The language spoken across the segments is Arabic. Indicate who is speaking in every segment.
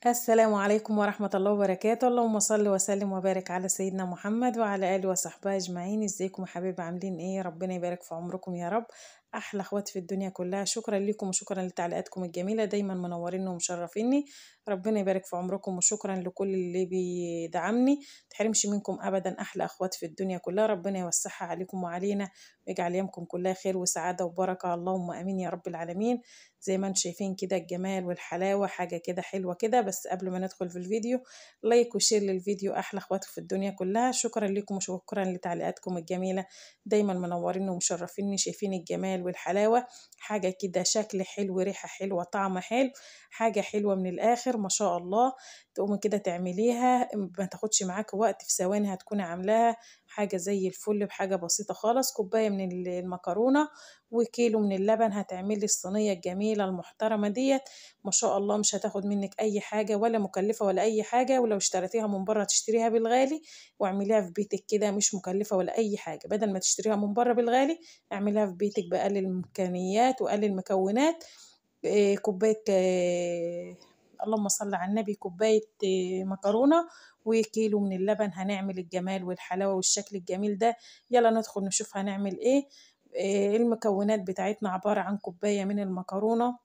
Speaker 1: السلام عليكم ورحمة الله وبركاته. اللهم صل وسلم وبارك على سيدنا محمد وعلى آله وصحبه أجمعين. ازيكم يا حبايبي؟ عاملين ايه؟ ربنا يبارك في عمركم يا رب. أحلى أخوات في الدنيا كلها، شكرا لكم وشكرا لتعليقاتكم الجميلة، دايما منوريني ومشرفيني. ربنا يبارك في عمركم وشكرا لكل اللي بيدعمني. متحرمش منكم أبدا، أحلى أخوات في الدنيا كلها، ربنا يوسعها عليكم وعلينا ويجعل أيامكم كلها خير وسعادة وبركة، اللهم آمين يا رب العالمين. زي ما انتم شايفين كده الجمال والحلاوة، حاجة كده حلوة كده. بس قبل ما ندخل في الفيديو، لايك وشير للفيديو، أحلى أخوات في الدنيا كلها. شكرا لكم وشكرا لتعليقاتكم الجميلة، دايما منورين ومشرفيني. شايفين الجمال والحلاوة، حاجة كده شكل حلو، ريحة حلوة، طعم حلو، حاجة حلوة من الآخر ما شاء الله. تقومي كده تعمليها، ما تاخدش معاك وقت، في ثواني هتكوني عاملاها. حاجة زي الفل، بحاجة بسيطة خالص. كوباية من المكرونة وكيلو من اللبن، هتعملي الصينية الجميلة المحترمة ديت. ما شاء الله مش هتاخد منك أي حاجة، ولا مكلفة ولا أي حاجة. ولو اشتريتيها من بره تشتريها بالغالي واعمليها في بيتك كده، مش مكلفة ولا أي حاجة. بدل ما تشتريها من بره بالغالي، اعمليها في بيتك بأقل الإمكانيات وأقل المكونات. كوباية اللهم صل على النبي، كوباية مكرونة وكيلو من اللبن، هنعمل الجمال والحلاوة والشكل الجميل ده. يلا ندخل نشوف هنعمل ايه. المكونات بتاعتنا عبارة عن كوباية من المكرونة،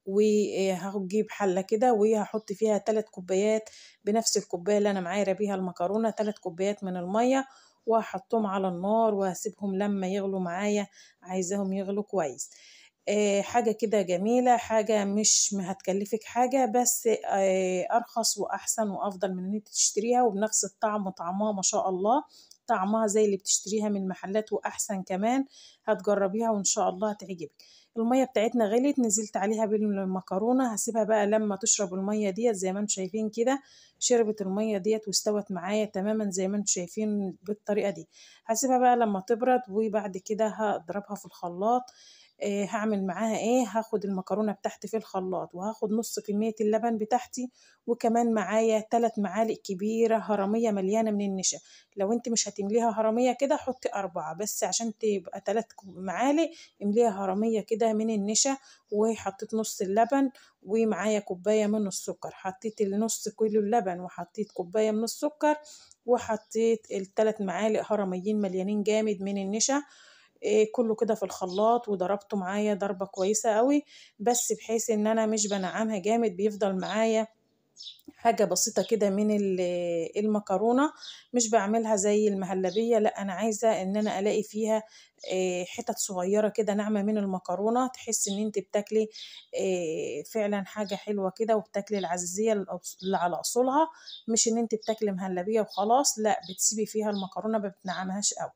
Speaker 1: وهجيب حلة كده وهحط فيها 3 كوبايات، بنفس الكوباية اللي أنا معايرة بيها المكرونة، 3 كوبايات من المية، وهحطهم على النار وهسيبهم لما يغلوا معايا. عايزاهم يغلوا كويس. حاجة كده جميلة، حاجة مش هتكلفك حاجة، بس أرخص وأحسن وأفضل من إن انت تشتريها، وبنفس الطعم، طعمها ما شاء الله، طعمها زي اللي بتشتريها من محلات وأحسن كمان. هتجربيها وإن شاء الله هتعجبك. المية بتاعتنا غليت، نزلت عليها بالمكرونة، هسيبها بقى لما تشرب المية ديت. زي ما انتم شايفين كده، شربت المية ديت واستوت معايا تماما زي ما انتم شايفين بالطريقة دي. هسيبها بقى لما تبرد، وبعد كده هضربها في الخلاط. هعمل معاها ايه؟ هاخد المكرونة بتاعتي في الخلاط، وهاخد نص كمية اللبن بتاعتي، وكمان معايا 3 معالق كبيرة هرمية مليانة من النشا. لو انت مش هتمليها هرمية كده حطي 4، بس عشان تبقى 3 معالق امليها هرمية كده من النشا. وحطيت نص اللبن، ومعايا كوباية من السكر. حطيت النص كيلو اللبن، وحطيت كوباية من السكر، وحطيت ال3 معالق هرميين مليانين جامد من النشا. كله كده في الخلاط، وضربته معايا ضربة كويسة قوي، بس بحيث ان انا مش بنعمها جامد، بيفضل معايا حاجة بسيطة كده من المكرونة. مش بعملها زي المهلبية، لا أنا عايزة إن أنا ألاقي فيها حتت صغيرة كده ناعمة من المكرونة، تحس إن أنت بتاكلي فعلا حاجة حلوة كده، وبتاكلي العزيزية اللي على أصولها. مش إن أنت بتاكلي مهلبية وخلاص، لا، بتسيبي فيها المكرونة، ما بتنعمهاش قوي.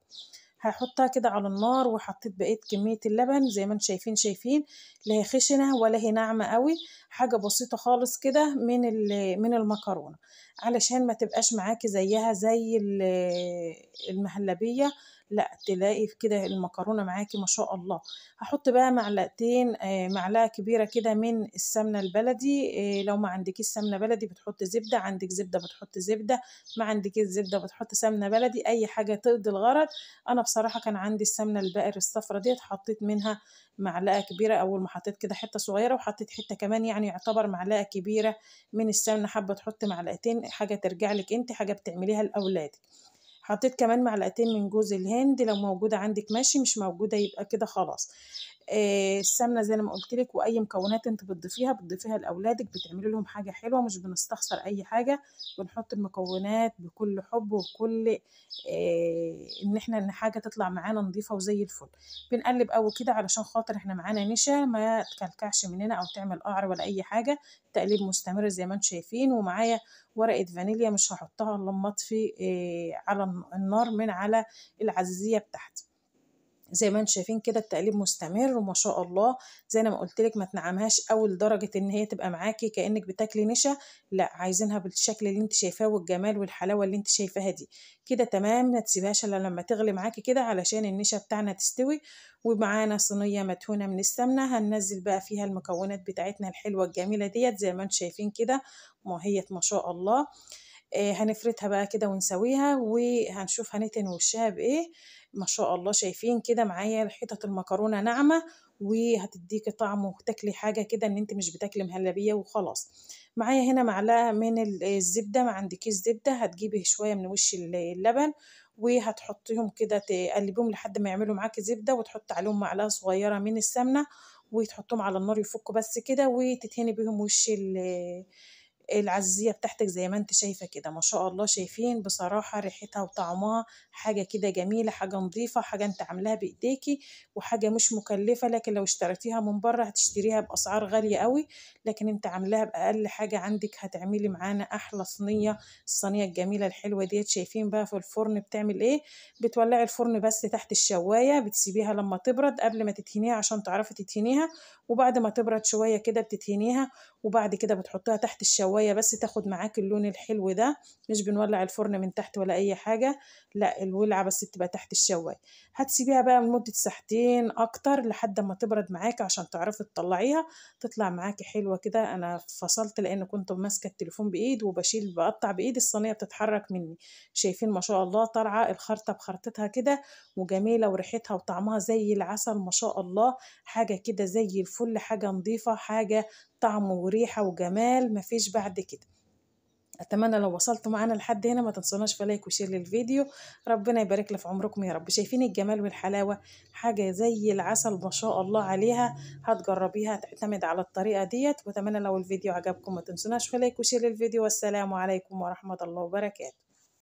Speaker 1: هحطها كده على النار، وحطيت بقية كمية اللبن زي ما انتم شايفين. لا هي خشنة ولا هي ناعمة قوي، حاجة بسيطة خالص كده من المكرونة، علشان ما تبقاش معاكي زيها زي المهلبية. لا، تلاقي كده المكرونة معاكي ما شاء الله. هحط بقى معلقتين، معلقة كبيرة كده من السمنة البلدي. لو ما عندكيش سمنة بلدي بتحط زبدة، عندك زبدة بتحط زبدة، ما عندكيش زبدة بتحط سمنة بلدي، أي حاجة تقضي الغرض. انا بصراحه كان عندي السمنه البقر الصفرا ديت، حطيت منها معلقه كبيره. اول ما حطيت كده حته صغيره، وحطيت حته كمان، يعني يعتبر معلقه كبيره من السمنه. حابه تحط معلقتين، حاجه ترجع لك انت، حاجه بتعمليها لاولادك. حطيت كمان معلقتين من جوز الهند، لو موجوده عندك ماشي، مش موجوده يبقى كده خلاص. السمنه زي ما قلت لك، واي مكونات انت بتضيفيها لاولادك، بتعملي لهم حاجه حلوه، مش بنستخسر اي حاجه. بنحط المكونات بكل حب وبكل ان احنا ان حاجه تطلع معانا نظيفه وزي الفل. بنقلب قوي كده علشان خاطر احنا معانا نشا، ما تكلكعش مننا او تعمل قعر ولا اي حاجه. تقليب مستمر زي ما انتم شايفين. ومعايا ورقه فانيليا، مش هحطها الا لما اطفي على النار من على العزيزيه بتاعتي. زي ما انتم شايفين كده التقليب مستمر، وما شاء الله. زي ما قلت لك، ما تنعمهاش قوي لدرجه ان هي تبقى معاكي كانك بتاكلي نشا، لا، عايزينها بالشكل اللي انت شايفاه والجمال والحلاوه اللي انت شايفاها دي. كده تمام، ما تسيبهاش الا لما تغلي معاكي كده علشان النشا بتاعنا تستوي. ومعانا صينيه مدهونه من السمنه، هننزل بقى فيها المكونات بتاعتنا الحلوه الجميله ديت زي ما انتم شايفين كده. ما هي ما شاء الله. هنفردها بقى كده ونسويها، وهنشوف هنتن وشها بايه. ما شاء الله، شايفين كده معايا حتت المكرونه ناعمه، وهتديكي طعم وتاكلي حاجة كده ان انت مش بتاكلي مهلبية وخلاص. معايا هنا معلقة من الزبدة، ما عندكيش زبدة هتجيبي شوية من وش اللبن وهتحطيهم كده تقلبيهم لحد ما يعملوا معاكي زبدة، وتحط عليهم معلقة صغيرة من السمنة وتحطهم على النار يفكوا بس كده، وتدهني بيهم وش العزية بتاعتك زي ما انت شايفة كده. ما شاء الله شايفين بصراحة ريحتها وطعمها حاجة كده جميلة، حاجة نظيفة، حاجة انت عاملاها بايديكي وحاجة مش مكلفة. لكن لو اشتريتيها من بره هتشتريها بأسعار غالية قوي، لكن انت عاملاها بأقل حاجة عندك هتعملي معانا أحلى صينية. الصينية الجميلة الحلوة ديت. شايفين بقى في الفرن بتعمل ايه؟ بتولعي الفرن بس تحت الشواية، بتسيبيها لما تبرد قبل ما تدهنيها عشان تعرفي تدهنيها، وبعد ما تبرد شوية كده بتدهنيها، وبعد كده بتحطيها تحت الشواية بس تاخد معاك اللون الحلو ده. مش بنولع الفرن من تحت ولا أي حاجة، لا الولعة بس بتبقى تحت الشواية. هتسيبيها بقى لمدة ساعتين أكتر لحد ما تبرد معاكي عشان تعرفي تطلعيها تطلع معاكي حلوة كده. أنا فصلت لأن كنت ماسكة التليفون بإيد وبشيل بقطع بإيد، الصينية بتتحرك مني. شايفين ما شاء الله طالعة الخرطة بخرطتها كده وجميلة، وريحتها وطعمها زي العسل ما شاء الله. حاجة كده زي الفل، حاجة نظيفة، حاجة طعم وريحة وجمال مفيش بعد كده. اتمنى لو وصلتوا معانا لحد هنا ما تنسوناش في لايك وشير للفيديو. ربنا يبارك لي في عمركم يا رب. شايفين الجمال والحلاوة؟ حاجة زي العسل ما شاء الله عليها. هتجربيها تعتمد على الطريقة ديت. واتمنى لو الفيديو عجبكم ما تنسوناش في لايك وشير للفيديو. والسلام عليكم ورحمة الله وبركاته.